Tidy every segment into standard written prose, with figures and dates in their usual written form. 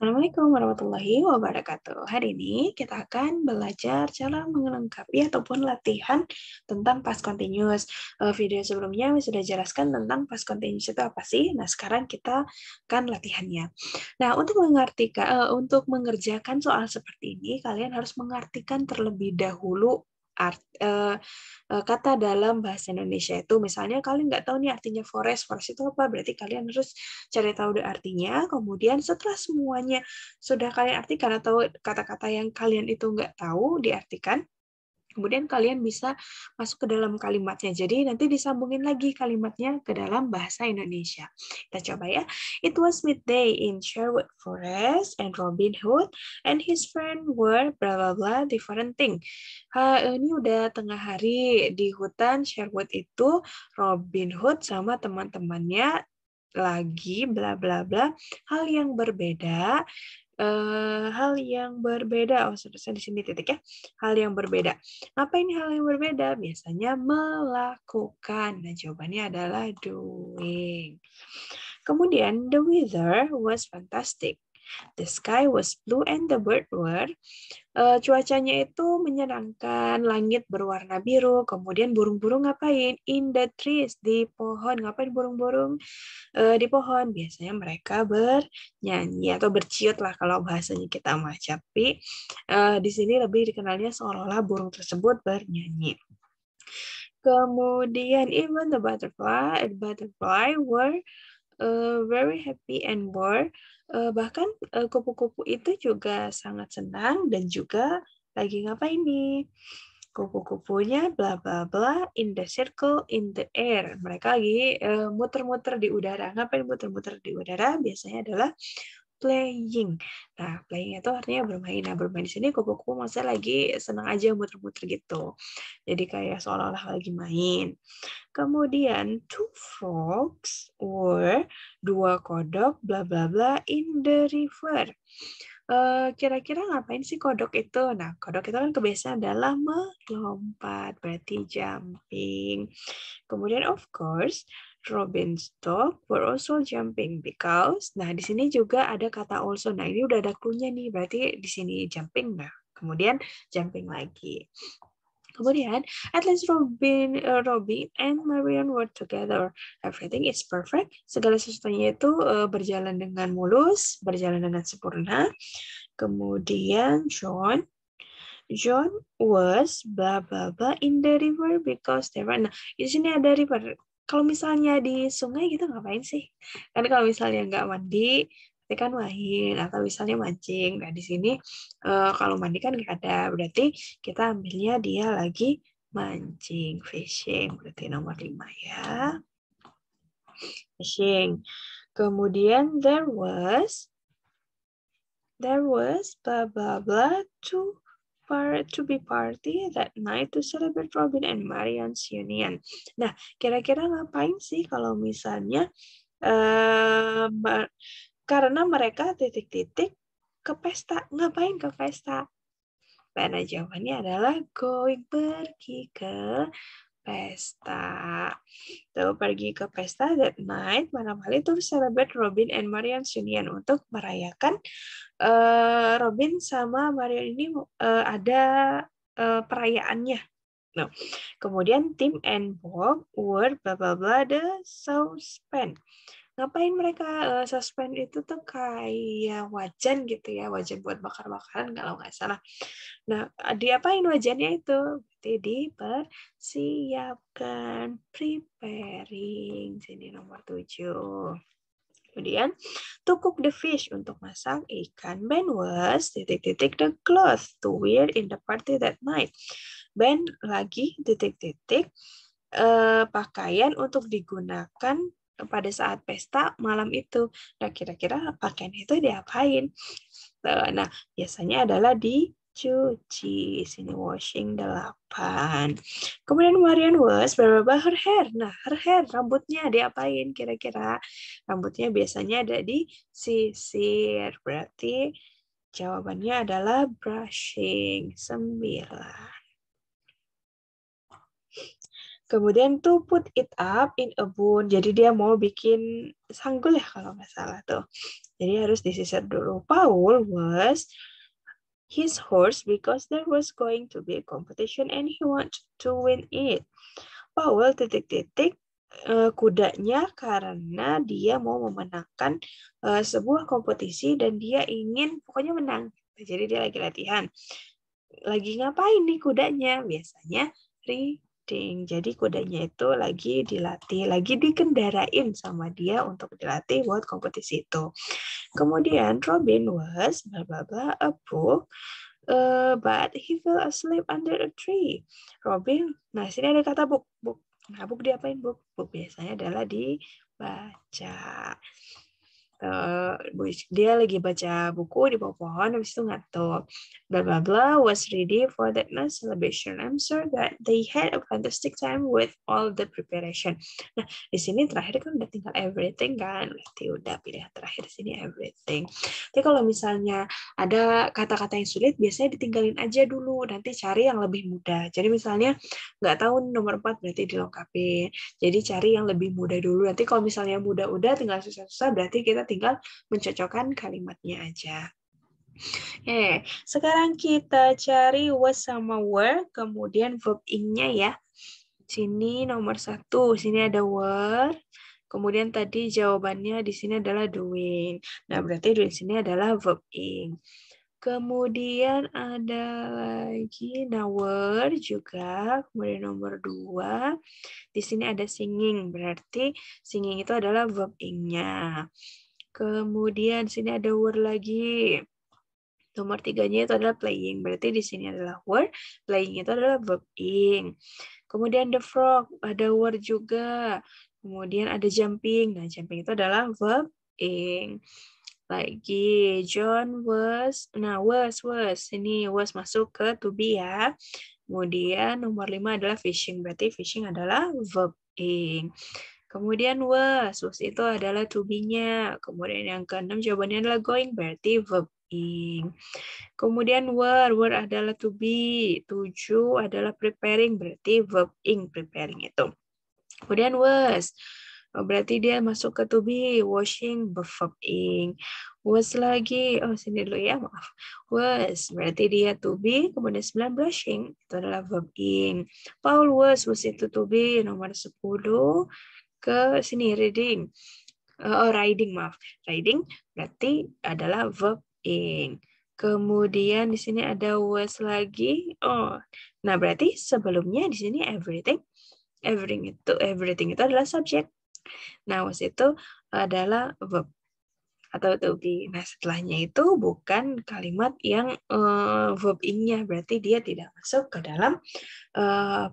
Assalamualaikum warahmatullahi wabarakatuh. Hari ini kita akan belajar cara melengkapi ataupun latihan tentang past continuous. Video sebelumnya sudah jelaskan tentang past continuous itu apa sih. Nah, sekarang kita akan latihannya. Nah, untuk mengerjakan soal seperti ini, kalian harus mengartikan terlebih dahulu kata dalam bahasa Indonesia itu. Misalnya kalian nggak tahu nih artinya forest itu apa, berarti kalian harus cari tahu artinya. Kemudian setelah semuanya sudah kalian artikan atau kata-kata yang kalian itu nggak tahu diartikan, kemudian kalian bisa masuk ke dalam kalimatnya. Jadi nanti disambungin lagi kalimatnya ke dalam bahasa Indonesia. Kita coba ya. It was midday in Sherwood Forest and Robin Hood and his friend were blah blah blah different thing. Ini udah tengah hari di hutan Sherwood itu, Robin Hood sama teman-temannya lagi bla bla bla hal yang berbeda. Seharusnya di sini titik ya. Hal yang berbeda. Apa ini hal yang berbeda? Biasanya melakukan. Nah, jawabannya adalah doing. Kemudian, the weather was fantastic. The sky was blue and the birds were. Cuacanya itu menyenangkan, langit berwarna biru, kemudian burung-burung ngapain? In the trees, di pohon. Ngapain burung-burung? Di pohon. Biasanya mereka bernyanyi atau berciut lah kalau bahasanya kita mah. Tapi di sini lebih dikenalnya seolah-olah burung tersebut bernyanyi. Kemudian even the butterfly were very happy and bored. Bahkan kupu-kupu itu juga sangat senang dan juga lagi ngapain nih? Kupu-kupunya bla bla bla in the circle in the air. Mereka lagi muter-muter di udara. Ngapain muter-muter di udara? Biasanya adalah playing. Nah, playing itu artinya bermain. Nah, bermain di sini kupu-kupu maksudnya lagi senang aja muter-muter gitu. Jadi kayak seolah-olah lagi main. Kemudian two frogs were, dua kodok bla bla bla in the river. Kira-kira ngapain sih kodok itu? Nah, kodok itu kan kebiasaan adalah melompat, berarti jumping. Kemudian of course, Robin's dog were also jumping because. Nah, di sini juga ada kata also. Nah, ini udah ada clue-nya nih, berarti di sini jumping. Nah, kemudian jumping lagi. Kemudian, at least Robin and Marian were together. Everything is perfect. Segala sesuatunya itu berjalan dengan mulus, berjalan dengan sempurna. Kemudian John was blah blah blah in the river because there were. Nah, di sini ada river. Kalau misalnya di sungai gitu ngapain sih? Kan kalau misalnya nggak mandi, berarti kan main atau misalnya mancing. Nah, di sini kalau mandi kan nggak ada, berarti kita ambilnya dia lagi mancing, fishing. Berarti nomor 5 ya. Fishing. Kemudian there was blah blah blah to be party that night to celebrate Robin and Marian's union. Nah, kira-kira ngapain sih kalau misalnya karena mereka titik-titik ke pesta. Ngapain ke pesta? Karena jawabannya adalah going, pergi ke pesta. Tuh, pergi ke pesta that night, malam hari itu celebrate Robin and Marian's union, untuk merayakan Robin sama Marian ini ada perayaannya. Nah, kemudian Tim and Bob were blah blah blah the saucepan. Ngapain mereka saucepan itu tuh kayak wajan gitu ya, wajan buat bakar-bakaran kalau nggak salah. Nah, diapain wajannya itu? Berarti dipersiapkan, preparing. Sini nomor 7. Kemudian, to cook the fish, untuk masak ikan. Ben was titik-titik the cloth to wear in the party that night. Ben lagi titik-titik pakaian untuk digunakan pada saat pesta malam itu. Nah, kira-kira pakaian itu diapain? Nah, biasanya adalah dicuci. Sini washing 8. Kemudian Marian was berubah her hair. Nah, her hair, rambutnya diapain kira-kira? Rambutnya biasanya ada di sisir. Berarti jawabannya adalah brushing. 9. Kemudian to put it up in a bun. Jadi dia mau bikin sanggul ya kalau nggak salah tuh. Jadi harus disisir dulu. Paul was his horse because there was going to be a competition and he wanted to win it. Paul titik-titik kudanya karena dia mau memenangkan sebuah kompetisi dan dia ingin pokoknya menang. Jadi dia lagi latihan. Lagi ngapain nih kudanya? Biasanya riding. Jadi kudanya itu lagi dilatih, lagi dikendarain sama dia untuk dilatih buat kompetisi itu. Kemudian Robin was blah blah blah a book, but he fell asleep under a tree. Robin, nah sini ada kata book. Nah book diapain book? Book biasanya adalah dibaca. Dia lagi baca buku di bawah pohon, habis itu ngantuk. Blah blah blah was ready for that night celebration. I'm sure that they had a fantastic time with all the preparation. Nah, di sini terakhir kan udah tinggal everything kan, berarti udah pilihan terakhir di sini everything. Tapi kalau misalnya ada kata-kata yang sulit, biasanya ditinggalin aja dulu, nanti cari yang lebih mudah. Jadi misalnya nggak tahu nomor 4 berarti dilengkapin. Jadi cari yang lebih mudah dulu. Nanti kalau misalnya mudah udah tinggal susah-susah, berarti kita tinggal mencocokkan kalimatnya aja. Sekarang kita cari was sama were, kemudian verb ing-nya ya. Sini nomor 1, sini ada were. Kemudian tadi jawabannya di sini adalah doing. Nah, berarti di sini adalah verb ing. Kemudian ada lagi were juga. Kemudian nomor 2. Di sini ada singing, berarti singing itu adalah verb ing-nya. Kemudian sini ada were lagi. Nomor 3-nya itu adalah playing, berarti di sini adalah were, playing itu adalah verb ing. Kemudian the frog, ada were juga. Kemudian ada jumping, nah jumping itu adalah verb ing. Lagi, John was, ini was masuk ke to be ya. Kemudian nomor 5 adalah fishing, berarti fishing adalah verb ing. Kemudian was itu adalah to be-nya. Kemudian yang ke-6 jawabannya adalah going, berarti verb ing. Kemudian were adalah to be. 7 adalah preparing, berarti verb ing, preparing itu. Kemudian was, berarti dia masuk ke to be, washing, verb ing. Was lagi, sini dulu ya, maaf. Was, berarti dia to be, kemudian 9 blushing, itu adalah verb ing. Paul was itu to be, nomor 10. Ke sini riding. Riding, maaf. Riding berarti adalah verb ing. Kemudian di sini ada was lagi. Nah berarti sebelumnya di sini everything itu adalah subjek. Nah was itu adalah verb atau to be. Nah setelahnya itu bukan kalimat yang verb ing-nya, berarti dia tidak masuk ke dalam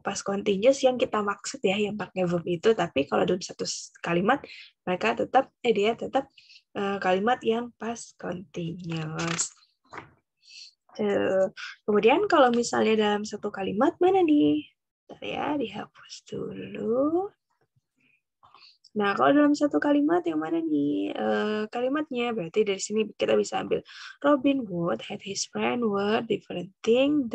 past continuous yang kita maksud ya, yang pakai verb itu. Tapi kalau dalam satu kalimat mereka tetap dia tetap kalimat yang past continuous. Kemudian kalau misalnya dalam satu kalimat mana nih? Bentar ya, dihapus dulu. Nah, kalau dalam satu kalimat yang mana nih kalimatnya? Berarti dari sini kita bisa ambil Robin Hood had his friend were different thing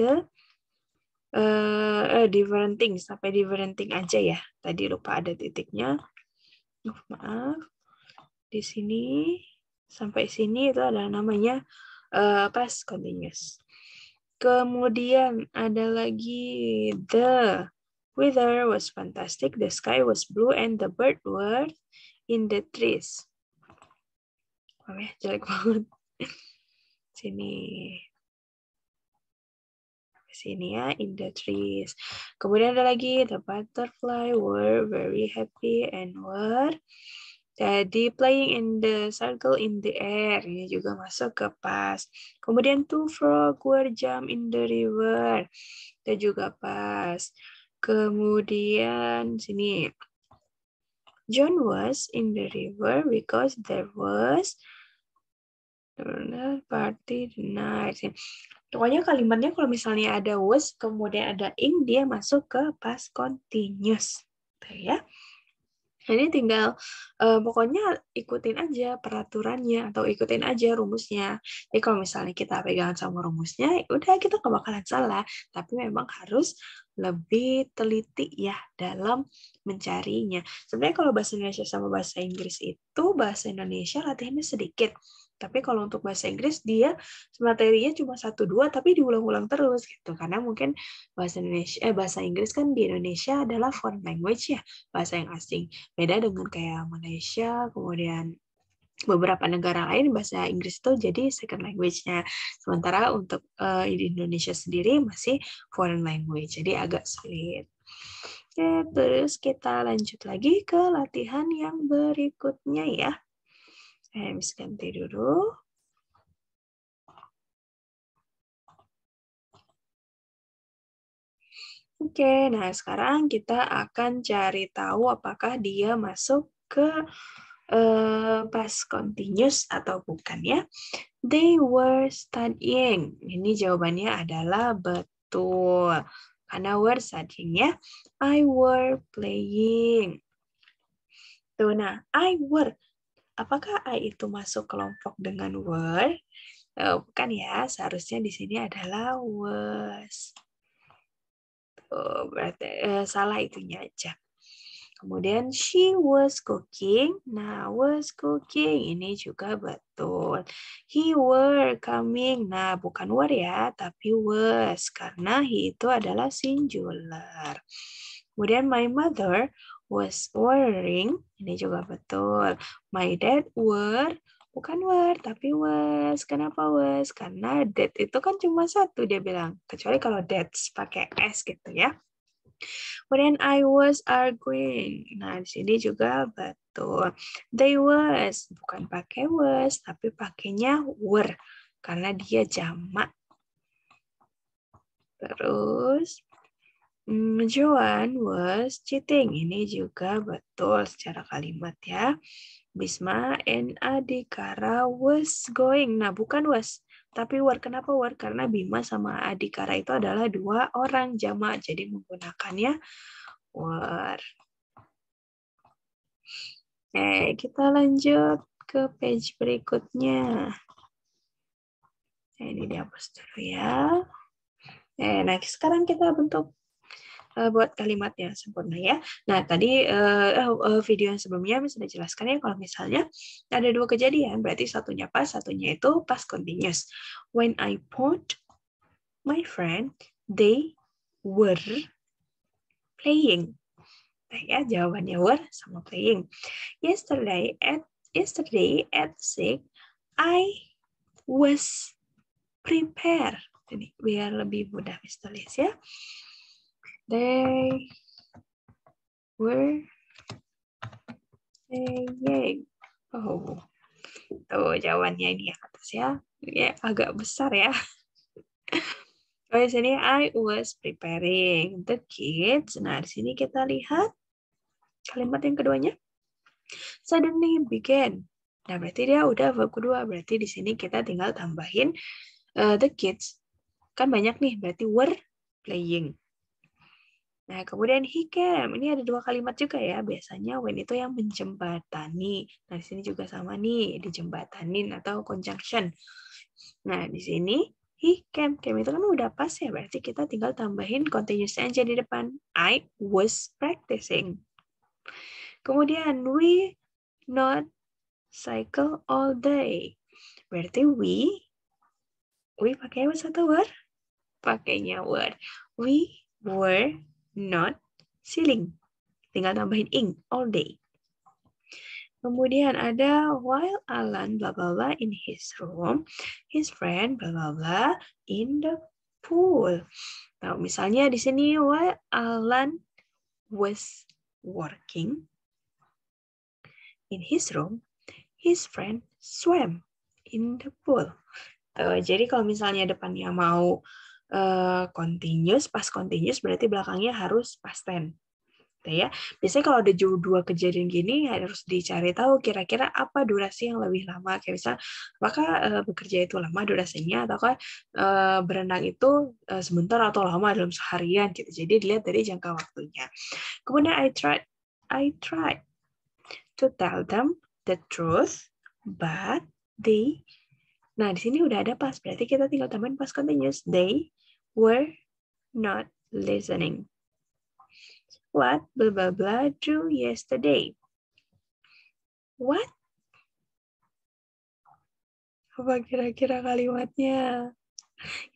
different things, sampai different thing aja ya. Tadi lupa ada titiknya. Maaf. Di sini sampai sini itu adalah namanya past continuous. Kemudian ada lagi the weather was fantastic, the sky was blue, and the bird were in the trees. Jelek banget. Sini ya, in the trees. Kemudian ada lagi, the butterfly were very happy and were jadi playing in the circle in the air. Ini juga masuk ke past. Kemudian two frog were jump in the river. Itu juga past. Kemudian sini, John was in the river because there was party tonight. Pokoknya kalimatnya kalau misalnya ada was, kemudian ada ing, dia masuk ke past continuous. Ya. Ini tinggal pokoknya ikutin aja peraturannya atau ikutin aja rumusnya. Jadi kalau misalnya kita pegangan sama rumusnya, ya udah kita nggak bakalan salah. Tapi memang harus lebih teliti ya dalam mencarinya. Sebenarnya kalau bahasa Indonesia sama bahasa Inggris itu bahasa Indonesia latihannya sedikit. Tapi kalau untuk bahasa Inggris dia materinya cuma 1-2 tapi diulang-ulang terus gitu. Karena mungkin bahasa Inggris kan di Indonesia adalah foreign language ya, bahasa yang asing. Beda dengan kayak Malaysia, kemudian beberapa negara lain bahasa Inggris itu jadi second language-nya. Sementara untuk di Indonesia sendiri masih foreign language, jadi agak sulit. Oke, terus kita lanjut lagi ke latihan yang berikutnya ya. Saya bisa ganti dulu. Oke, nah sekarang kita akan cari tahu apakah dia masuk ke past continuous atau bukan ya. They were studying. Ini jawabannya adalah betul. Karena were studying ya. I were playing. Tuh, nah, I were. Apakah I itu masuk kelompok dengan were? Bukan ya, seharusnya di sini adalah was. Tuh, berarti salah itunya aja. Kemudian she was cooking. Nah, was cooking ini juga betul. He were coming. Nah, bukan were ya, tapi was karena he itu adalah singular. Kemudian my mother was wearing. Ini juga betul. My dad were, bukan were tapi was. Kenapa was? Karena dad itu kan cuma satu dia bilang. Kecuali kalau dads pakai s gitu ya. Kemudian I was arguing. Nah, di sini juga betul. They was, bukan pakai was, tapi pakainya were. Karena dia jamak. Terus, Joan was cheating. Ini juga betul secara kalimat ya. Bisma and Adikara was going. Nah, bukan was, tapi were. Kenapa were? Karena Bima sama Adikara itu adalah 2 orang jamak. Jadi menggunakannya were. Oke, kita lanjut ke page berikutnya. Ini dihapus dulu ya. Nah, sekarang kita bentuk buat kalimat yang sempurna ya. Nah, tadi video yang sebelumnya sudah jelaskan ya kalau misalnya ada 2 kejadian, berarti satunya past, satunya itu past continuous. When I phoned my friend, they were playing. Nah, ya, jawabannya were sama playing. Yesterday at 6, I was prepared. Ini biar lebih mudah tulis ya. They were playing. Oh, tuh jawabannya ini yang atas ya. Ini agak besar ya. Oh, di sini I was preparing the kids. Nah, di sini kita lihat kalimat yang keduanya. Suddenly began. Nah, berarti dia udah verb kedua. Berarti di sini kita tinggal tambahin the kids. Kan banyak nih, berarti were playing. Nah, kemudian he came. Ini ada 2 kalimat juga ya. Biasanya when itu yang menjembatani. Nah, di sini juga sama nih, dijembatanin atau conjunction. Nah, di sini he came. Came itu kan udah pas ya. Berarti kita tinggal tambahin continuous aja di depan. I was practicing. Kemudian we not cycle all day. Berarti we pakai was atau were? Pakainya were. We were not sailing. Tinggal tambahin ing all day. Kemudian ada while Alan bla bla bla in his room, his friend bla bla bla in the pool. Nah, misalnya di sini while Alan was working in his room, his friend swam in the pool. Jadi kalau misalnya depannya mau continuous, past continuous berarti belakangnya harus past tense. Ya. Biasanya kalau ada 2 kejadian gini harus dicari tahu kira-kira apa durasi yang lebih lama. Kayak misal apakah bekerja itu lama durasinya ataukah berenang itu sebentar atau lama dalam seharian gitu. Jadi dilihat dari jangka waktunya. Kemudian I tried to tell them the truth, but they. Nah, di sini udah ada past, berarti kita tinggal tambahin past continuous. They were not listening. What blah blah blah do yesterday? What? Apa kira-kira kalimatnya?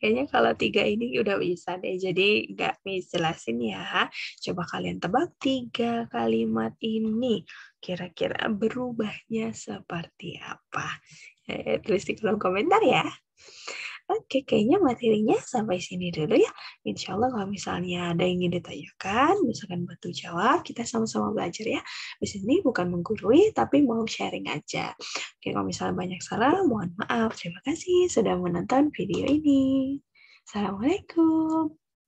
Kayaknya kalau 3 ini udah bisa deh, jadi nggak jelasin ya. Coba kalian tebak 3 kalimat ini. Kira-kira berubahnya seperti apa? Tulis di kolom komentar ya. Oke, kayaknya materinya sampai sini dulu ya. Insya Allah kalau misalnya ada yang ingin ditanyakan, misalkan bantu jawab, kita sama-sama belajar ya. Di sini bukan menggurui, tapi mau sharing aja. Oke, kalau misalnya banyak salah, mohon maaf. Terima kasih sudah menonton video ini. Assalamualaikum.